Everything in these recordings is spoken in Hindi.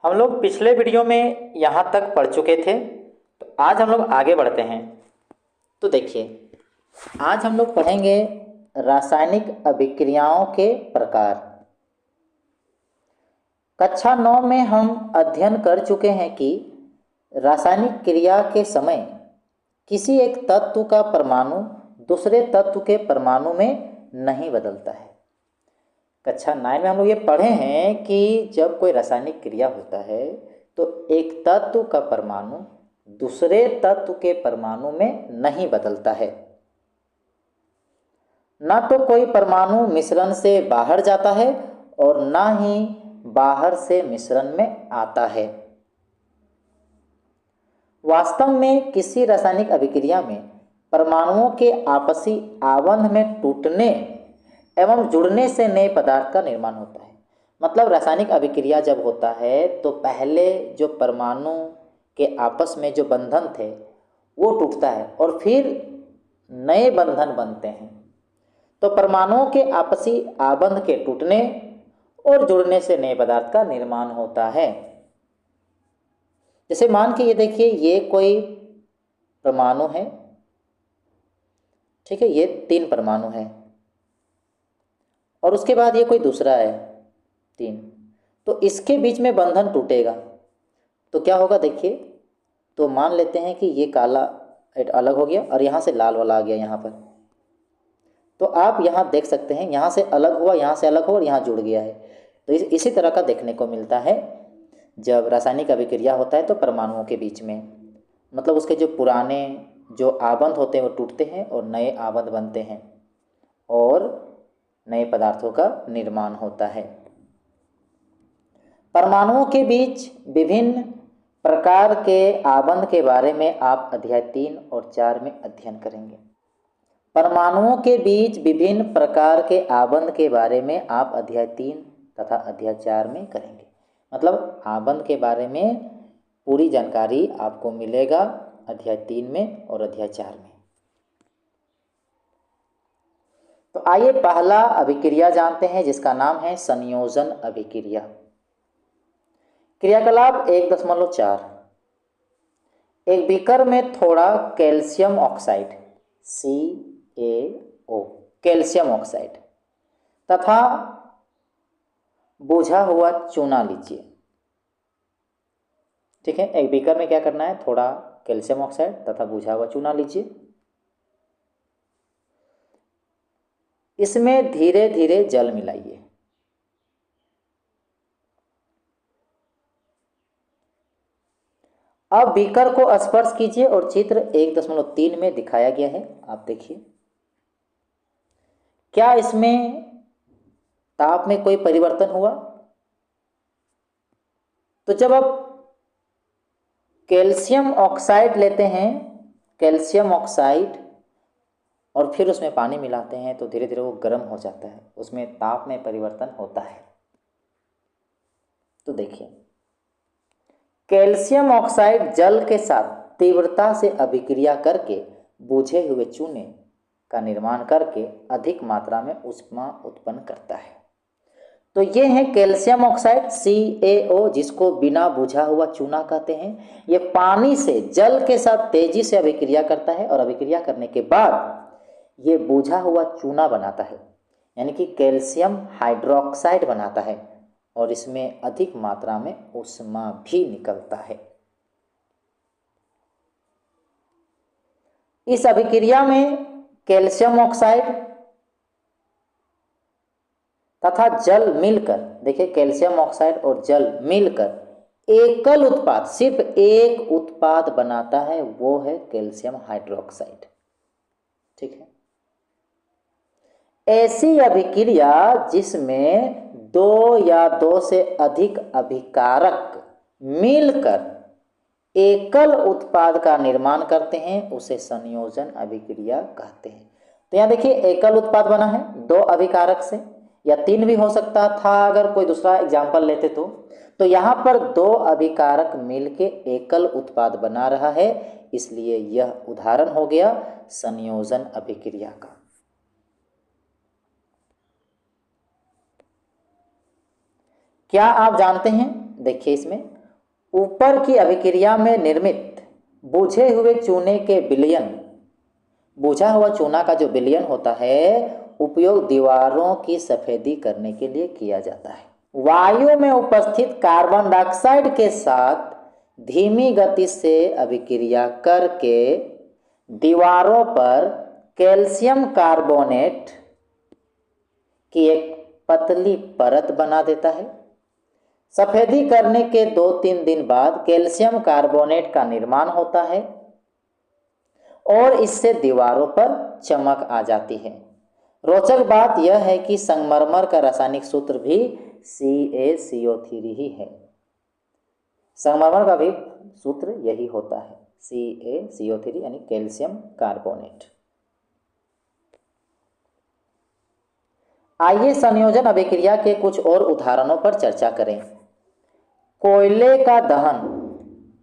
हम लोग पिछले वीडियो में यहाँ तक पढ़ चुके थे, तो आज हम लोग आगे बढ़ते हैं। तो देखिए, आज हम लोग पढ़ेंगे रासायनिक अभिक्रियाओं के प्रकार। कक्षा 9 में हम अध्ययन कर चुके हैं कि रासायनिक क्रिया के समय किसी एक तत्व का परमाणु दूसरे तत्व के परमाणु में नहीं बदलता है। कक्षा 9 में हम लोग ये पढ़े हैं कि जब कोई रासायनिक क्रिया होता है तो एक तत्व का परमाणु दूसरे तत्व के परमाणु में नहीं बदलता है। ना तो कोई परमाणु मिश्रण से बाहर जाता है और ना ही बाहर से मिश्रण में आता है। वास्तव में किसी रासायनिक अभिक्रिया में परमाणुओं के आपसी आबंध में टूटने एवं जुड़ने से नए पदार्थ का निर्माण होता है। मतलब रासायनिक अभिक्रिया जब होता है तो पहले जो परमाणु के आपस में जो बंधन थे वो टूटता है और फिर नए बंधन बनते हैं। तो परमाणुओं के आपसी आबंध के टूटने और जुड़ने से नए पदार्थ का निर्माण होता है। जैसे मान के ये देखिए, ये कोई परमाणु है, ठीक है, ये 3 परमाणु है और उसके बाद ये कोई दूसरा है 3, तो इसके बीच में बंधन टूटेगा तो क्या होगा देखिए। तो मान लेते हैं कि ये काला अलग हो गया और यहाँ से लाल वाला आ गया यहाँ पर। तो आप यहाँ देख सकते हैं, यहाँ से अलग हुआ, यहाँ से अलग हुआ और यहाँ जुड़ गया है। तो इसी तरह का देखने को मिलता है जब रासायनिक अभिक्रिया होता है तो परमाणुओं के बीच में, मतलब उसके जो पुराने जो आबंध होते हैं वो टूटते हैं और नए आबंध बनते हैं और नए पदार्थों का निर्माण होता है। परमाणुओं के बीच विभिन्न प्रकार के आबंध के बारे में आप अध्याय 3 और 4 में अध्ययन करेंगे। परमाणुओं के बीच विभिन्न प्रकार के आबंध के बारे में आप अध्याय 3 तथा अध्याय 4 में करेंगे। मतलब आबंध के बारे में पूरी जानकारी आपको मिलेगा अध्याय 3 में और अध्याय 4 में। तो आइए पहला अभिक्रिया जानते हैं जिसका नाम है संयोजन अभिक्रिया। क्रियाकलाप 1.4। एक बीकर में थोड़ा calcium oxide CaO calcium oxide तथा बुझा हुआ चूना लीजिए। ठीक है, एक बीकर में क्या करना है, थोड़ा कैल्शियम ऑक्साइड तथा बुझा हुआ चूना लीजिए। इसमें धीरे धीरे जल मिलाइए। अब बीकर को स्पर्श कीजिए और चित्र 1.3 में दिखाया गया है, आप देखिए। क्या इसमें ताप में कोई परिवर्तन हुआ? तो जब आप कैल्शियम ऑक्साइड लेते हैं, कैल्शियम ऑक्साइड, और फिर उसमें पानी मिलाते हैं तो धीरे धीरे वो गर्म हो जाता है, उसमें ताप में परिवर्तन होता है। तो देखिए, कैल्शियम ऑक्साइड जल के साथ तीव्रता से अभिक्रिया करके बुझे हुए चूने का निर्माण करके अधिक मात्रा में ऊष्मा उत्पन्न करता है। तो ये है कैल्शियम ऑक्साइड CaO, जिसको बिना बुझा हुआ चूना कहते हैं। ये पानी से जल के साथ तेजी से अभिक्रिया करता है और अभिक्रिया करने के बाद ये बुझा हुआ चूना बनाता है, यानी कि कैल्शियम हाइड्रोक्साइड बनाता है और इसमें अधिक मात्रा में ऊष्मा भी निकलता है। इस अभिक्रिया में कैल्शियम ऑक्साइड तथा जल मिलकर, देखिए कैल्शियम ऑक्साइड और जल मिलकर एकल उत्पाद, सिर्फ एक उत्पाद बनाता है, वो है कैल्शियम हाइड्रोक्साइड। ठीक है, ऐसी अभिक्रिया जिसमें 2 या 2 से अधिक अभिकारक मिलकर एकल उत्पाद का निर्माण करते हैं उसे संयोजन अभिक्रिया कहते हैं। तो यहाँ देखिए, एकल उत्पाद बना है 2 अभिकारक से, या 3 भी हो सकता था अगर कोई दूसरा एग्जाम्पल लेते तो यहाँ पर 2 अभिकारक मिलके एकल उत्पाद बना रहा है, इसलिए यह उदाहरण हो गया संयोजन अभिक्रिया का। क्या आप जानते हैं देखिए इसमें ऊपर की अभिक्रिया में निर्मित बुझे हुए चूने के विलयन, बुझा हुआ चूना का जो विलयन होता है उपयोग दीवारों की सफेदी करने के लिए किया जाता है। वायु में उपस्थित कार्बन डाइऑक्साइड के साथ धीमी गति से अभिक्रिया करके दीवारों पर कैल्शियम कार्बोनेट की एक पतली परत बना देता है। सफेदी करने के 2-3 दिन बाद कैल्शियम कार्बोनेट का निर्माण होता है और इससे दीवारों पर चमक आ जाती है। रोचक बात यह है कि संगमरमर का रासायनिक सूत्र भी CaCO3 ही है। संगमरमर का भी सूत्र यही होता है, CaCO3 यानी कैल्शियम कार्बोनेट। आइए संयोजन अभिक्रिया के कुछ और उदाहरणों पर चर्चा करें। कोयले का दहन,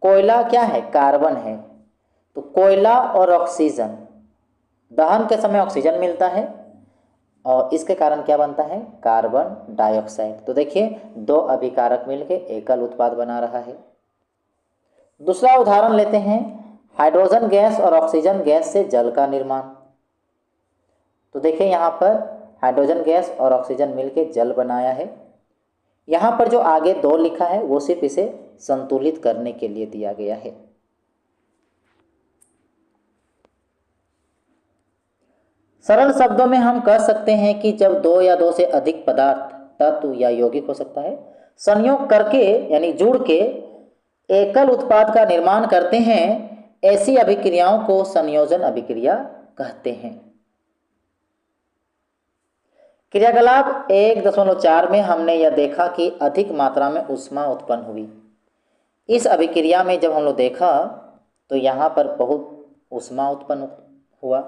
कोयला क्या है? कार्बन है। तो कोयला और ऑक्सीजन, दहन के समय ऑक्सीजन मिलता है और इसके कारण क्या बनता है? Carbon dioxide. तो देखिए 2 अभिकारक मिलकर एकल उत्पाद बना रहा है। दूसरा उदाहरण लेते हैं, हाइड्रोजन गैस और ऑक्सीजन गैस से जल का निर्माण। तो देखिए यहाँ पर हाइड्रोजन गैस और ऑक्सीजन मिलकर जल बनाया है। यहाँ पर जो आगे 2 लिखा है वो सिर्फ इसे संतुलित करने के लिए दिया गया है। सरल शब्दों में हम कह सकते हैं कि जब 2 या 2 से अधिक पदार्थ, तत्व या यौगिक हो सकता है, संयोग करके यानी जुड़ के एकल उत्पाद का निर्माण करते हैं, ऐसी अभिक्रियाओं को संयोजन अभिक्रिया कहते हैं। क्रियाकलाप 1.4 में हमने यह देखा कि अधिक मात्रा में ऊष्मा उत्पन्न हुई। इस अभिक्रिया में जब हम लोग देखा तो यहाँ पर बहुत ऊष्मा उत्पन्न हुआ।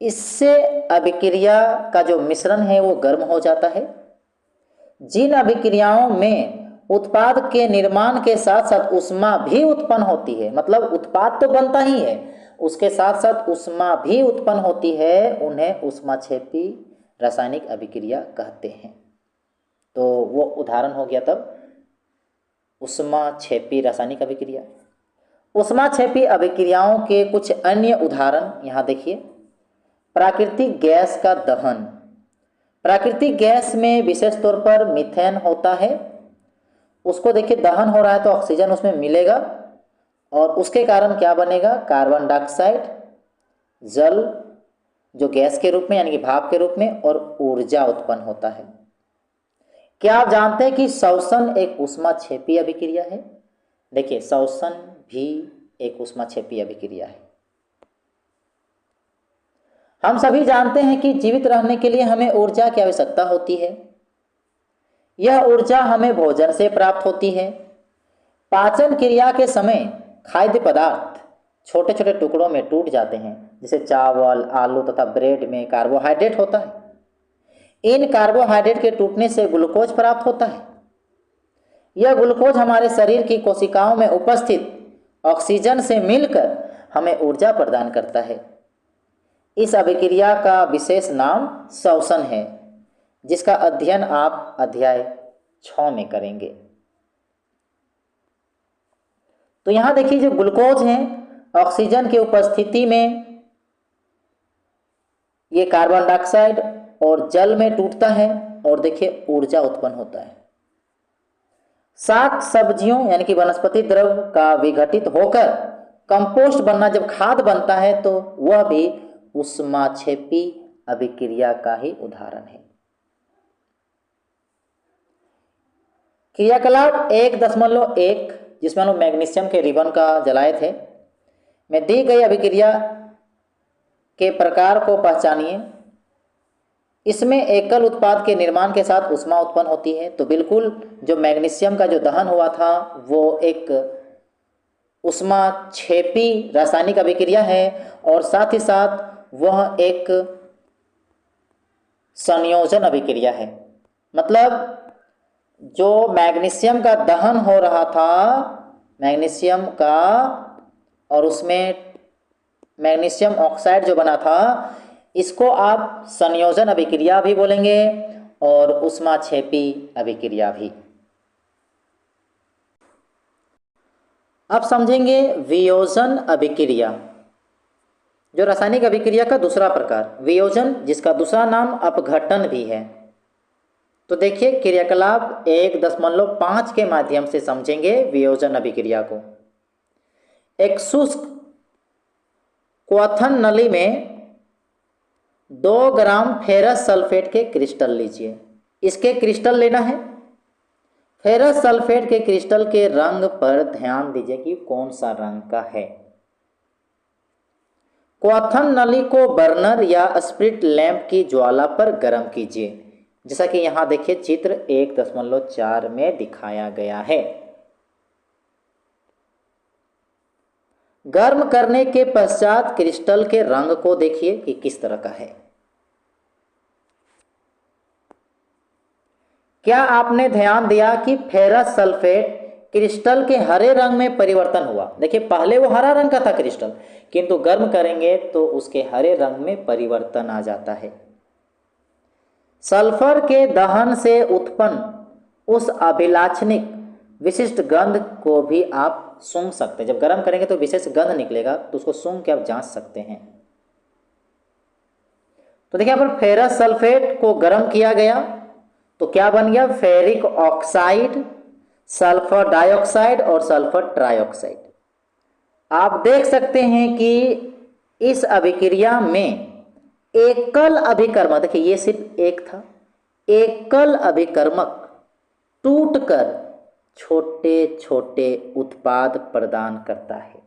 इससे अभिक्रिया का जो मिश्रण है वो गर्म हो जाता है। जिन अभिक्रियाओं में उत्पाद के निर्माण के साथ साथ ऊष्मा भी उत्पन्न होती है, मतलब उत्पाद तो बनता ही है, उसके साथ साथ ऊष्मा भी उत्पन्न होती है, उन्हें ऊष्माक्षेपी रासायनिक अभिक्रिया कहते हैं। तो वो उदाहरण हो गया तब ऊष्माक्षेपी रासायनिक अभिक्रिया। ऊष्माक्षेपी अभिक्रियाओं के कुछ अन्य उदाहरण यहाँ देखिए। प्राकृतिक गैस का दहन, प्राकृतिक गैस में विशेष तौर पर मीथेन होता है। उसको देखिए दहन हो रहा है तो ऑक्सीजन उसमें मिलेगा और उसके कारण क्या बनेगा? कार्बन डाइऑक्साइड, जल जो गैस के रूप में यानी कि भाप के रूप में, और ऊर्जा उत्पन्न होता है। क्या आप जानते हैं कि श्वसन एक ऊष्माक्षेपी अभिक्रिया है? देखिए श्वसन भी एक ऊष्माक्षेपी अभिक्रिया है। हम सभी जानते हैं कि जीवित रहने के लिए हमें ऊर्जा की आवश्यकता होती है। यह ऊर्जा हमें भोजन से प्राप्त होती है। पाचन क्रिया के समय खाद्य पदार्थ छोटे छोटे टुकड़ों में टूट जाते हैं, जैसे चावल, आलू तथा ब्रेड में कार्बोहाइड्रेट होता है। इन कार्बोहाइड्रेट के टूटने से ग्लूकोज प्राप्त होता है। यह ग्लूकोज हमारे शरीर की कोशिकाओं में उपस्थित ऑक्सीजन से मिलकर हमें ऊर्जा प्रदान करता है। इस अभिक्रिया का विशेष नाम श्वसन है, जिसका अध्ययन आप अध्याय 6 में करेंगे। तो यहाँ देखिए जो ग्लूकोज है ऑक्सीजन की उपस्थिति में ये कार्बन डाइऑक्साइड और जल में टूटता है और देखिए ऊर्जा उत्पन्न होता है। शाक सब्जियों यानी कि वनस्पति द्रव्य का विघटित होकर कंपोस्ट बनना, जब खाद बनता है तो वह भी ऊष्माक्षेपी अभिक्रिया का ही उदाहरण है। क्रियाकलाप 1.1 जिसमें हम लोग मैग्नीशियम के रिबन का जलाए थे, में दी गई अभिक्रिया के प्रकार को पहचानिए। इसमें एकल उत्पाद के निर्माण के साथ ऊष्मा उत्पन्न होती है। तो बिल्कुल जो मैग्नीशियम का जो दहन हुआ था वो एक ऊष्माक्षेपी रासायनिक अभिक्रिया है और साथ ही साथ वह एक संयोजन अभिक्रिया है। मतलब जो मैग्नीशियम का दहन हो रहा था, मैग्नीशियम का, और उसमें मैग्नीशियम ऑक्साइड जो बना था, इसको आप संयोजन अभिक्रिया भी बोलेंगे और ऊष्माक्षेपी अभिक्रिया भी। अब समझेंगे वियोजन अभिक्रिया, जो रासायनिक अभिक्रिया का दूसरा प्रकार। वियोजन, जिसका दूसरा नाम अपघटन भी है। तो देखिए क्रियाकलाप 1.5 के माध्यम से समझेंगे वियोजन अभिक्रिया को। एक शुष्क क्वथन नली में 2 ग्राम फेरस सल्फेट के क्रिस्टल लीजिए। इसके क्रिस्टल लेना है। फेरस सल्फेट के क्रिस्टल के रंग पर ध्यान दीजिए कि कौन सा रंग का है। क्वथन नली को बर्नर या स्प्रिट लैंप की ज्वाला पर गर्म कीजिए, जैसा कि यहां देखिए चित्र 1.4 में दिखाया गया है। गर्म करने के पश्चात क्रिस्टल के रंग को देखिए कि किस तरह का है। क्या आपने ध्यान दिया कि फेरस सल्फेट क्रिस्टल के हरे रंग में परिवर्तन हुआ? देखिए पहले वो हरा रंग का था क्रिस्टल, किंतु गर्म करेंगे तो उसके हरे रंग में परिवर्तन आ जाता है। सल्फर के दहन से उत्पन्न उस अभिलाक्षणिक विशिष्ट गंध को भी आप सूंघ सकते हैं। जब गर्म करेंगे तो विशेष गंध निकलेगा, तो उसको सूंघ के आप जांच सकते हैं। तो देखिए यहाँ पर फेरस सल्फेट को गर्म किया गया तो क्या बन गया? फेरिक ऑक्साइड, सल्फर डाइऑक्साइड और सल्फर ट्राइऑक्साइड। आप देख सकते हैं कि इस अभिक्रिया में एकल अभिकर्मक, देखिए ये सिर्फ एक था, एकल अभिकर्मक टूटकर छोटे छोटे उत्पाद प्रदान करता है।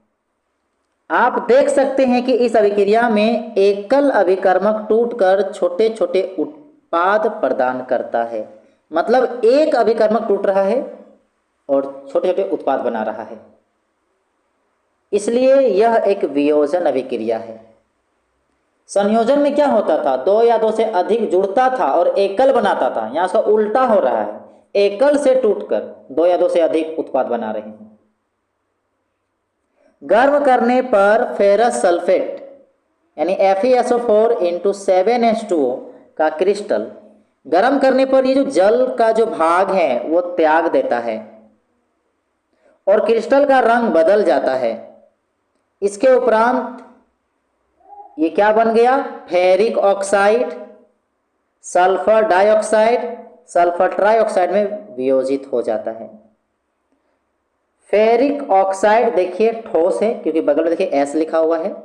आप देख सकते हैं कि इस अभिक्रिया में एकल अभिकर्मक टूटकर छोटे छोटे उत्पाद प्रदान करता है। मतलब एक अभिकर्मक टूट रहा है और छोटे छोटे उत्पाद बना रहा है, इसलिए यह एक वियोजन अभिक्रिया है। संयोजन में क्या होता था? 2 या 2 से अधिक जुड़ता था और एकल बनाता था। यहां उसका उल्टा हो रहा है, एकल से टूटकर 2 या 2 से अधिक उत्पाद बना रहे हैं। गर्म करने पर फेरस सल्फेट यानी FeSO4 × 7H2O का क्रिस्टल गर्म करने पर ये जो जल का जो भाग है वो त्याग देता है और क्रिस्टल का रंग बदल जाता है। इसके उपरांत ये क्या बन गया? Ferric oxide, sulphur dioxide, sulphur trioxide में वियोजित हो जाता है। फेरिक ऑक्साइड देखिए ठोस है क्योंकि बगल में देखिए S लिखा हुआ है,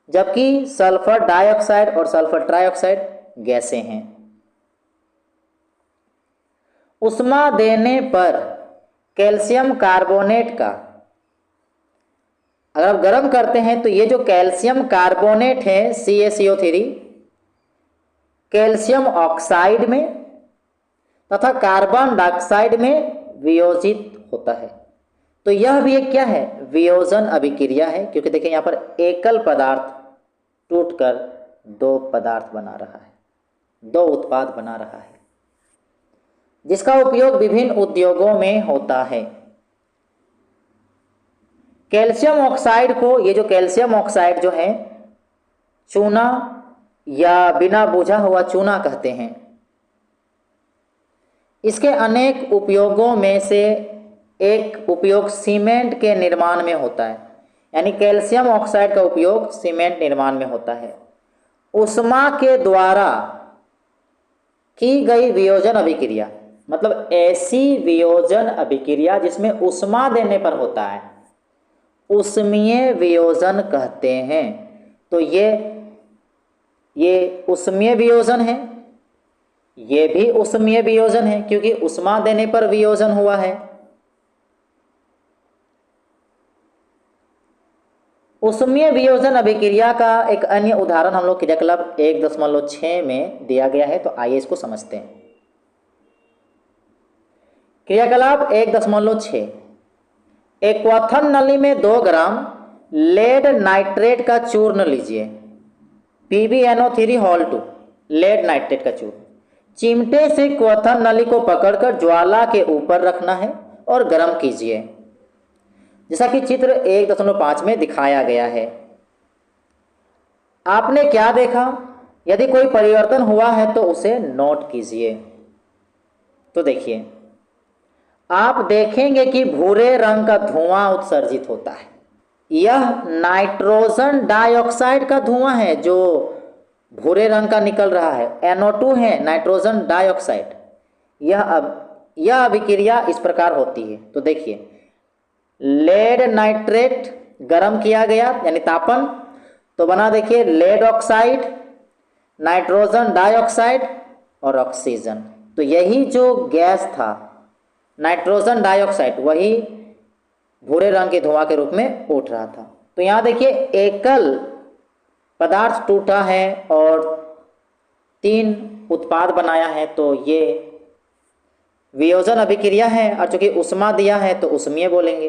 जबकि सल्फर डाइऑक्साइड और सल्फर ट्राइऑक्साइड गैसें हैं। उष्मा देने पर कैल्शियम कार्बोनेट का, अगर आप गर्म करते हैं तो ये जो कैल्शियम कार्बोनेट है CaCO3 कैल्शियम ऑक्साइड में तथा कार्बन डाइऑक्साइड में वियोजित होता है। तो यह भी एक क्या है? वियोजन अभिक्रिया है, क्योंकि देखिए यहाँ पर एकल पदार्थ टूटकर 2 पदार्थ बना रहा है, 2 उत्पाद बना रहा है, जिसका उपयोग विभिन्न उद्योगों में होता है। कैल्शियम ऑक्साइड को, ये जो कैल्शियम ऑक्साइड जो है चूना या बिना बुझा हुआ चूना कहते हैं। इसके अनेक उपयोगों में से एक उपयोग सीमेंट के निर्माण में होता है, यानी कैल्शियम ऑक्साइड का उपयोग सीमेंट निर्माण में होता है। उष्मा के द्वारा की गई वियोजन अभिक्रिया, मतलब ऐसी वियोजन अभिक्रिया जिसमें उष्मा देने पर होता है, ऊष्मीय वियोजन कहते हैं। तो ये ऊष्मीय वियोजन है, ये भी ऊष्मीय वियोजन है क्योंकि उष्मा देने पर वियोजन हुआ है। ऊष्मीय वियोजन अभिक्रिया का एक अन्य उदाहरण हम लोग क्रियाकलाप 1.6 में दिया गया है, तो आइए इसको समझते हैं। क्रियाकलाप 1.6, एक क्वथन नली में 2 ग्राम लेड नाइट्रेट का चूर्ण लीजिए, PbNO3 लेड नाइट्रेट का चूर्ण। चिमटे से क्वथन नली को पकड़कर ज्वाला के ऊपर रखना है और गर्म कीजिए, जैसा कि चित्र 1.5 में दिखाया गया है। आपने क्या देखा यदि कोई परिवर्तन हुआ है तो उसे नोट कीजिए। तो देखिए, आप देखेंगे कि भूरे रंग का धुआं उत्सर्जित होता है। यह नाइट्रोजन डाइऑक्साइड का धुआं है जो भूरे रंग का निकल रहा है। NO2 है नाइट्रोजन डाइऑक्साइड। यह अभिक्रिया इस प्रकार होती है। तो देखिए, लेड नाइट्रेट गर्म किया गया यानी तापन, तो बना देखिए लेड ऑक्साइड, नाइट्रोजन डाइऑक्साइड और ऑक्सीजन। तो यही जो गैस था नाइट्रोजन डाइऑक्साइड वही भूरे रंग के धुआं के रूप में उठ रहा था। तो यहाँ देखिए एकल पदार्थ टूटा है और 3 उत्पाद बनाया है, तो ये वियोजन अभिक्रिया है। और चूंकि उष्मा दिया है तो उष्मीय बोलेंगे।